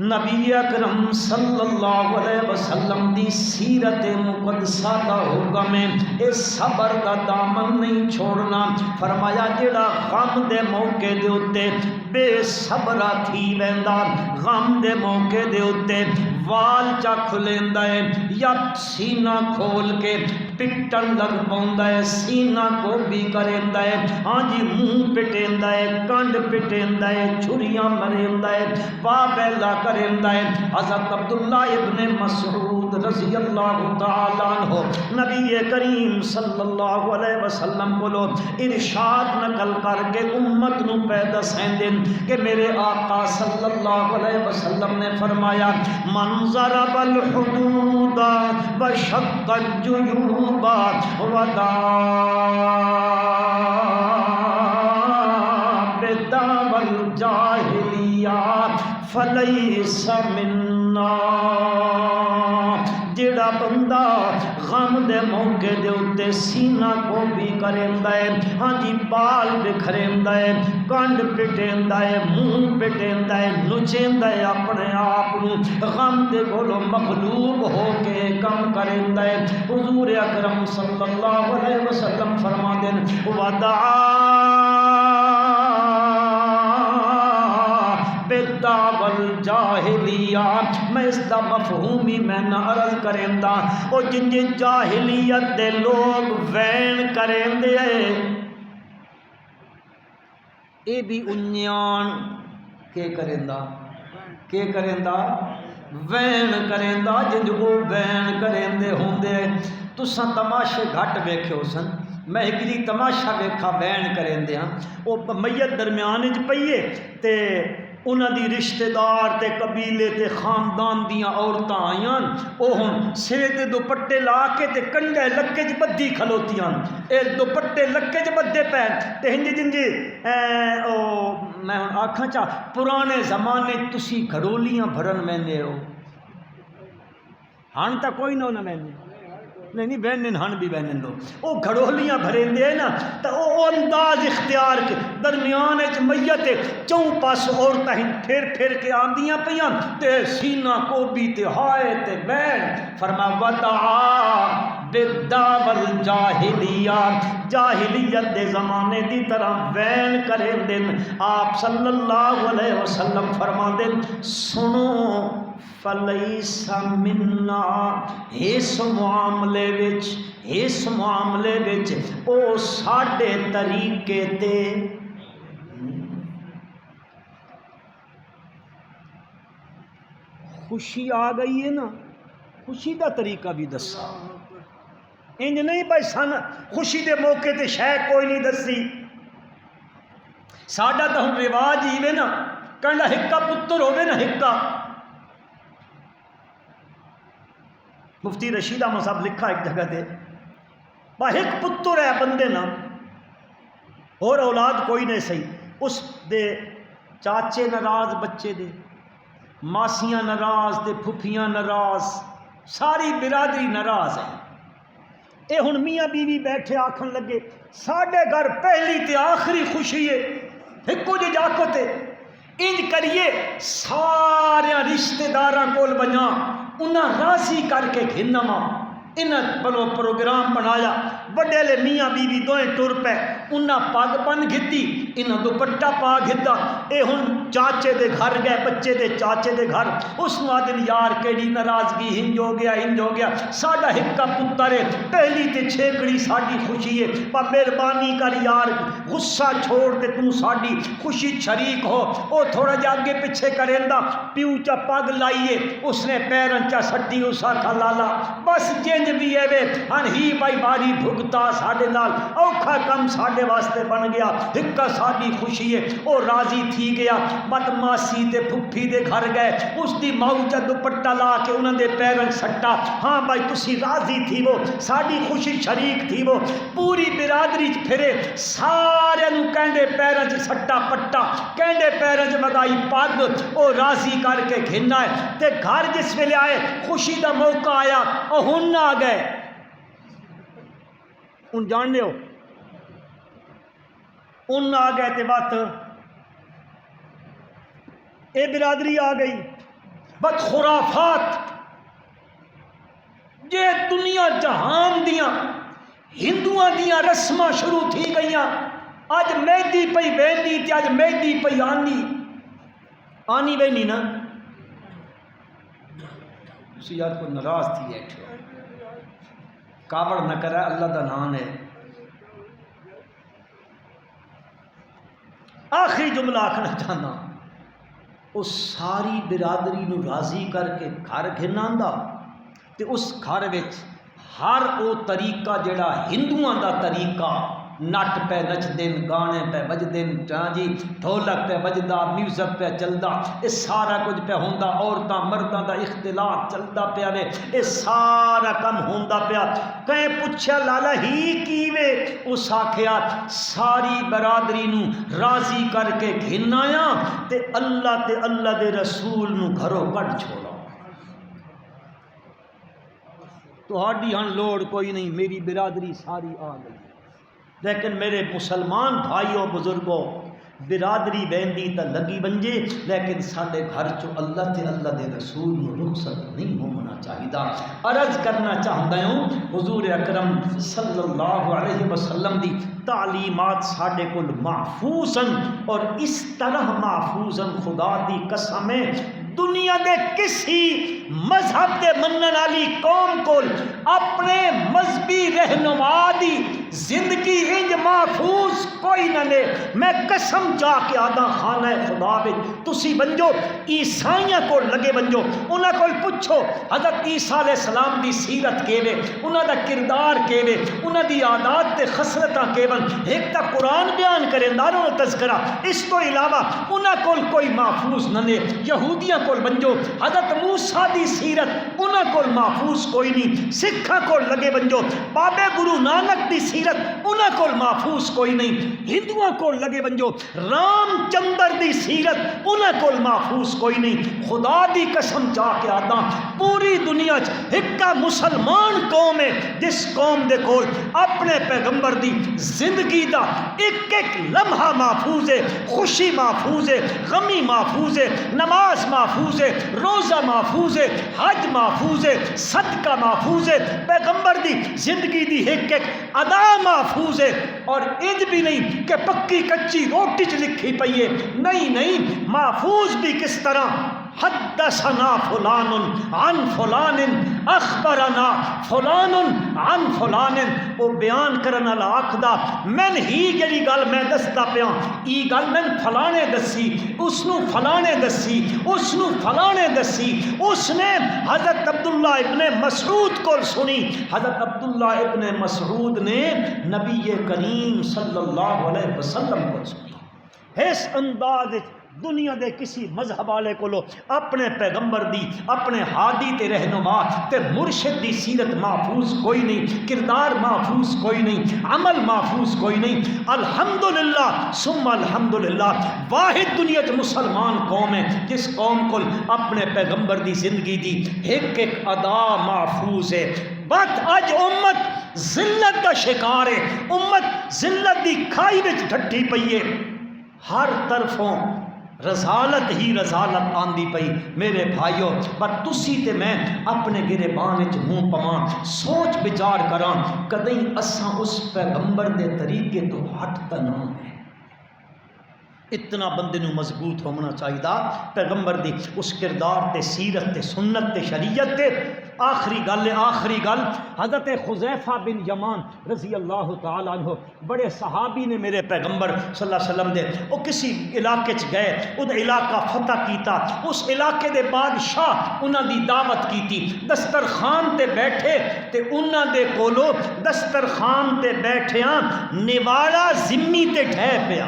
نبی اکرم صلی اللہ علیہ وسلم دی سیرت مقدسہ دا حکم ہے اے صبر دا دامن نہیں چھوڑنا فرمایا جڑا غم دے موقع دے اتے بے صبرہ تھی ویندا غم دے موقع دے اتے وال چا کھلیندا ہے یا سینہ کھول کے پٹن لگ پوندا ہے سینہ کو بھی کریندا ہے ہاں جی منہ پٹیندا ہے کنڈ پٹیندا ہے چھریاں مریندا ہے بابیلا کریندا ہے حضرت عبداللہ ابن مسعود رضی اللہ تعالیٰ عنہ نبی کریم صلی اللہ علیہ وسلم بولو ارشاد نقل کر کے امت نو پہ دسیندن کہ میرے آقا صلی اللہ علیہ وسلم نے فرمایا من ضرب الحدود وشق الجیوب ودعا بدعوى الجاہلیہ فلیس منا جڑا بندہ غم دے دے موقع دے اتے سینہ کو بھی کریندا ہے، ہاں جی بال بکھریندا ہے، کنڈ پٹیندا ہے، منہ پٹیندا ہے، نچیندا ہے اپنے آپ نو، غم دے کولوں مغلوب ہو کے کم کریندا ہے۔ حضور اکرم صلی اللہ علیہ وسلم فرماندے ہیں ودعا بدعوى الجاہلیہ، میں اس دا مفہومی میں نہ عرض کریندا او جن جاہلیت دے لوگ وین کریندے اے بھی انیان کے کریندا وین کریندا جن او وین کریندے ہوندے۔ تساں تماشے گھٹ ویکھیو سن، میں ایک دی تماشا ویکھا وین کریندے ہاں، او میت درمیان وچ پئیے تے انہاں دی رشتہ دار تے قبیلے تے خاندان دیاں عورتاں آئیاں، او ہن سرے تے دوپٹے لا کے تے کنڈے لکے چ بدھی کھلوتیاں، اے دوپٹے لکے چ بدھے پے تے ہنجی او میں ہن آکھاں چا پرانے زمانے تسی گھڑولیاں بھرن ویندے ہو، ہن تا کوئی نہ ویندے نہیں بہن ہن بھی بہن لو وہ گھڑولیاں بھریندے ہیں نا تو وہ انداز اختیار کے درمیان وچ میت چوں پاس عورتاں پھر کے آندیاں پیاں تے سینہ کو بھی تے ہائے تے بہن فرما ودعا بدعوى الجاہلیہ، جاہلیت دے زمانے دی طرح وین کریندے۔ آپ صلی اللہ علیہ وسلم فرماندے سنو فلیس منا، اس معاملے وچ او ساڈے طریقے تے خوشی آ گئی ہے نا، خوشی دا طریقہ بھی دسا، انج نہیں بھائی سن خوشی دے موقع تے شے کوئی نہیں دسی، ساڈا تو ہن رواج ہی وے نا کہنا ہکا پتر ہوے نا ہکا، مفتی رشید احمد صاحب لکھا ایک جگہ تے با ایک پتر ہے بندے نا اور اولاد کوئی نہیں سہی، اس دے چاچے ناراض بچے دے، ماسیاں ناراض تے پھپھیاں ناراض، ساری برادری ناراض ہے۔ اے ہن میاں بیوی بیٹھے آکھن لگے ساڈے گھر پہلی تے آخری خوشی ہے، ہکو جے جاکت ہے، انج کریے سارے رشتہ داراں کول بنیا انہاں راضی کر کے گھنواں، انہاں بلو پروگرام بنایا، وڈیلے میاں بیوی دوئیں ٹر پے، انہاں پگ بن گھتی، انہاں دوپٹہ پا گھتا، اے ہن چاچے دے گھر گئے بچے دے چاچے دے گھر، اس نوادن یار کیڑی ناراضگی ہنج ہو گیا، ساڈا ہکا پتر ہے، پہلی تے چھیکڑی ساڈی خوشی ہے، پر مہربانی کر یار غصہ چھوڑ تے تو ساڈی خوشی شریک ہو۔ او تھوڑا جا اگے پیچھے کریندا، پیو چا پگ لائیے، اس نے پیرن چا سٹی اسا کھا لالا، بس جنج بھی ہے وے ہن ہی بائی باری بھگتا ساڈے نال اوکھا کم ساڈے واسطے بن گیا، ہکا ساڈی خوشی ہے، او راضی تھی گیا، مت ماسی تے پھپھی دے گھر گئے، اس دی ماؤ چا دوپٹہ لا کے انہاں دے پیرن سٹا، ہاں بھائی تسی راضی تھی وہ ساڈی خوشی شریک تھی وہ، پوری برادری پھرے سارے نو کینڈے پیرن چ سٹا پٹا، کینڈے پیرن چ مگائی پگ، او راضی کر کے گھنا ہے تے گھر جس ویلے آئے خوشی دا موقع آیا او ہن آ گئے، ان جاننے ہو ان آ گئے تے بات اے برادری آ گئی، بد خرافات جے دنیا جہان دیاں ہندوؤں دیاں رسماں شروع تھی گئیاں، اج مہندی پئی ویندی تے اج مہندی پئی آنی وینی نا، اسی یاد کو ناراض تھی بیٹھے کاوڑ نہ کرے اللہ دا نام ہے۔ آخری جملہ آکھنا چاہنا، اس ساری برادری نو راضی کر کے گھر گھناندا تے اس گھر وچ ہر او طریقہ جڑا ہندوؤں دا طریقہ، نٹ پہ نچدن، گانے پہ بجدن، جی ڈھولک پہ بجدا، میوزک پہ چلدا، یہ سارا کچھ پہ ہوندا، عورتاں مرداں دا اختلاط چلدا پیا وے، یہ سارا کم ہوندا پیا، کہیں پوچھیا لالا ہی کیویں، اس آکھیا ساری برادری نو راضی کر کے گھنایا تے اللہ دے رسول نو گھروں کڈ چھوڑا۔ تہاڈی ہن لوڑ کوئی نہیں، میری برادری ساری آ گئی۔ لیکن میرے مسلمان بھائیوں بزرگوں، برادری بہندی تا لگی بنجے، لیکن سارے گھر چو اللہ تے اللہ دے رسول نو رخصت نہیں ہونا چاہیدا۔ عرض کرنا چاہتا ہوں حضور اکرم صلی اللہ علیہ وسلم دی تعلیمات ساڈے کول محفوظ ہیں، اور اس طرح محفوظ ہیں خدا دی قسم ہے دنیا دے کسی مذہب دے منن والی قوم کو اپنے مذہبی رہنما دی زندگی انج محفوظ کوئی نہ لے۔ میں قسم چا کے آدھا خانہ خدا وچ تسی بنجو عیسائیاں کو لگے بنجو، انہاں کو پوچھو حضرت عیسیٰ علیہ السلام دی سیرت کیوے، انہاں دا کردار کیوے، انہاں دی عادات تے خصلتاں کیون، ایک تا قرآن بیان کرے ناروں تذکرہ، اس تو علاوہ انہاں کو کوئی محفوظ نہ لے۔ یہودیاں کو بنجو حضرت موسیٰ دی سیرت انہاں کو محفوظ کوئی نہیں، سکھاں کو لگے بنجو بابے گرو نانک دی سیرت انہاں کو محفوظ کوئی نہیں، ہندوؤں کو لگے بنجو رام چندر دی سیرت انہاں کو محفوظ کوئی نہیں۔ خدا دی قسم چا کے آتا پوری دنیا ایک مسلمان قوم ہے جس قوم دے کول اپنے پیغمبر دی زندگی دا ایک ایک لمحہ محفوظ ہے، خوشی محفوظ ہے، غمی محفوظ ہے، نماز محفوظ ہے، روزہ محفوظ ہے، حج محفوظ ہے، صدقہ محفوظ ہے، پیغمبر دی زندگی دی ایک ایک ادا محفوظ ہے۔ اور انج بھی نہیں کہ پکی کچی روٹی چ لکھی پئی ہے، نہیں، محفوظ بھی کس طرح، حدثنا فلان عن فلان اخبرنا فلان عن فلان، وہ بیان کرنا والا آکھدا میں ہی جڑی گل میں دستا پیا ای گل میں فلانے دسی، اس نو فلانے دسی، اس نو فلانے دسی، اس نے حضرت عبداللہ ابن مسعود کو سنی، حضرت عبداللہ ابن مسعود نے نبی کریم صلی اللہ علیہ وسلم کو سنی۔ اس انداز دنیا دے کسی مذہب والے کو اپنے پیغمبر دی، اپنے ہادی تے رہنما تے مرشد دی سیرت محفوظ کوئی نہیں، کردار محفوظ کوئی نہیں، عمل محفوظ کوئی نہیں۔ الحمدللہ ثم الحمدللہ واحد دنیا چ مسلمان قوم ہے جس قوم کو اپنے پیغمبر دی زندگی دی ایک ایک ادا محفوظ ہے۔ بات اج امت ذلت کا شکار ہے، امت ذلت دی کھائی وچ ڈھٹی پئی ہے، ہر طرفوں رسالت ہی رسالت آندی پئی۔ میرے بھائیو پر تسی تے میں اپنے گریبان وچ منہ پواں، سوچ بچار کراں کدی اساں اس پیغمبر دے طریقے تو ہٹ تے نہ ہے۔ اتنا بندے نو مضبوط ہونا چاہیے پیغمبر دی اس کردار تے سیرت تے سنت تے شریعت تے۔ آخری گل حضرت حذیفہ بن یمان رضی اللہ تعالیٰ عنہ بڑے صحابی نے میرے پیغمبر صلی اللہ علیہ وسلم دے، وہ کسی علاقے چ گئے، وہ علاقہ فتح کیتا، اس علاقے دے بادشاہ انہاں دی دعوت کیتی، دسترخوان تے بیٹھے تے انہاں دے کولو دسترخوان تے بیٹھیاں نوالا زمی تے ڈھے پیا۔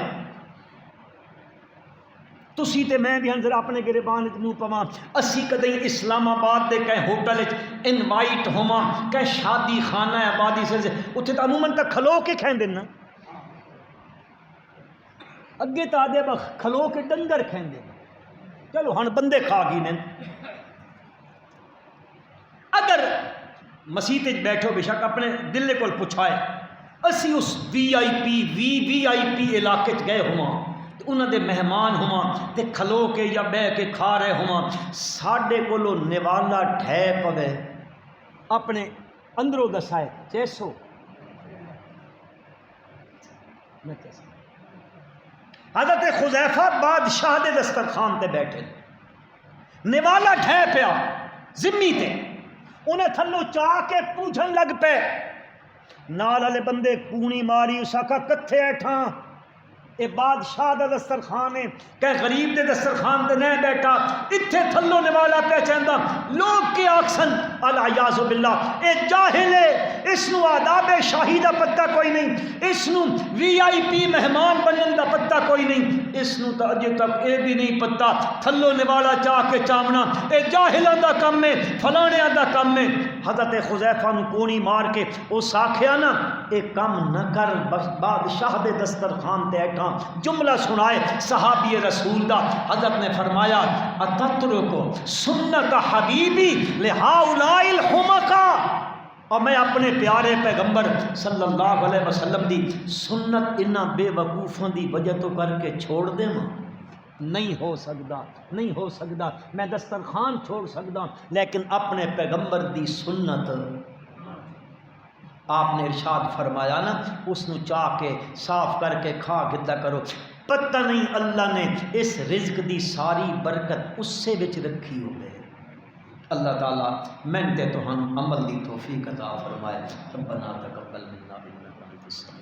تسی تے میں بھی ہنظر اپنے گریبان منہ پواں، اسی کدی اسلام آباد دے کہیں ہوٹل انوائٹ ہوواں، کہیں شادی خانہ آبادی سے اتنے تو عموماً تک کھلو کے کھین دینا، اگے تو آدھے کھلو کے ڈنگر کھین دینا، چلو ہن بندے کھا گئی نے۔ اگر مسیح بیٹھو بے شک اپنے دل کو پوچھائے، اسی اس وی آئی پی علاقے گئے ہواں، انہاں دے مہمان ہواں تے کھلو کے یا بہ کے کھا رہے ہواں، ساڈے کولو نوالا ڈھے پوے، اپنے اندروں دسائے چیسو حضرت حذیفہ بادشاہ دے دسترخوان تے بیٹھے، نوالا ڈھے پیا زمی تے، انہیں تھلو چاہ کے پوچھن لگ پے، نال والے بندے کونی ماری، اس آکھا کتھے ایٹھاں، اے بادشاہ دا دسترخوان ہے، کہ غریب دے دسترخوان تے نہیں بیٹھا، اتھے تھلو نوالا پہچاندہ، لوگ کے آکسن العیاذ باللہ اے جاہل ہے، اس نو آداب شاہی دا پتہ کوئی نہیں، اس نو وی آئی پی مہمان بنن دا پتہ کوئی نہیں، اس نو تا اجے تک اے بھی نہیں پتہ تھلو نوالا چاہ کے چامنا اے جاہلاں دا کم ہے، فلانیاں دا کم ہے۔ حضرت حذیفہ نو کونی مار کے او ساکھیا نا اے کم نہ کر، بادشاہ دے دسترخوان تے ایٹھا جملہ سنائے صحابی رسول دا، حضرت نے فرمایا اتترکو سنت حبیبی لہؤلاء الحمقاء، اور میں اپنے پیارے پیغمبر صلی اللہ علیہ وسلم دی سنت انہاں بے وقوفاں دی وجہ تو کر کے چھوڑ دے ماں، نہیں ہو سکتا، نہیں ہو سکتا۔ میں دسترخوان چھوڑ سکتا لیکن اپنے پیغمبر دی سنت آپ نے ارشاد فرمایا نا، اس نو چاہ کے صاف کر کے کھا گدا کرو۔ پتہ نہیں اللہ نے اس رزق دی ساری برکت اس سے وچ رکھی ہوئے۔ اللہ تعالیٰ میں تے تو ہم عمل دی توفیق عطا فرمائے۔ ربنا تقبل منا انک انت السمیع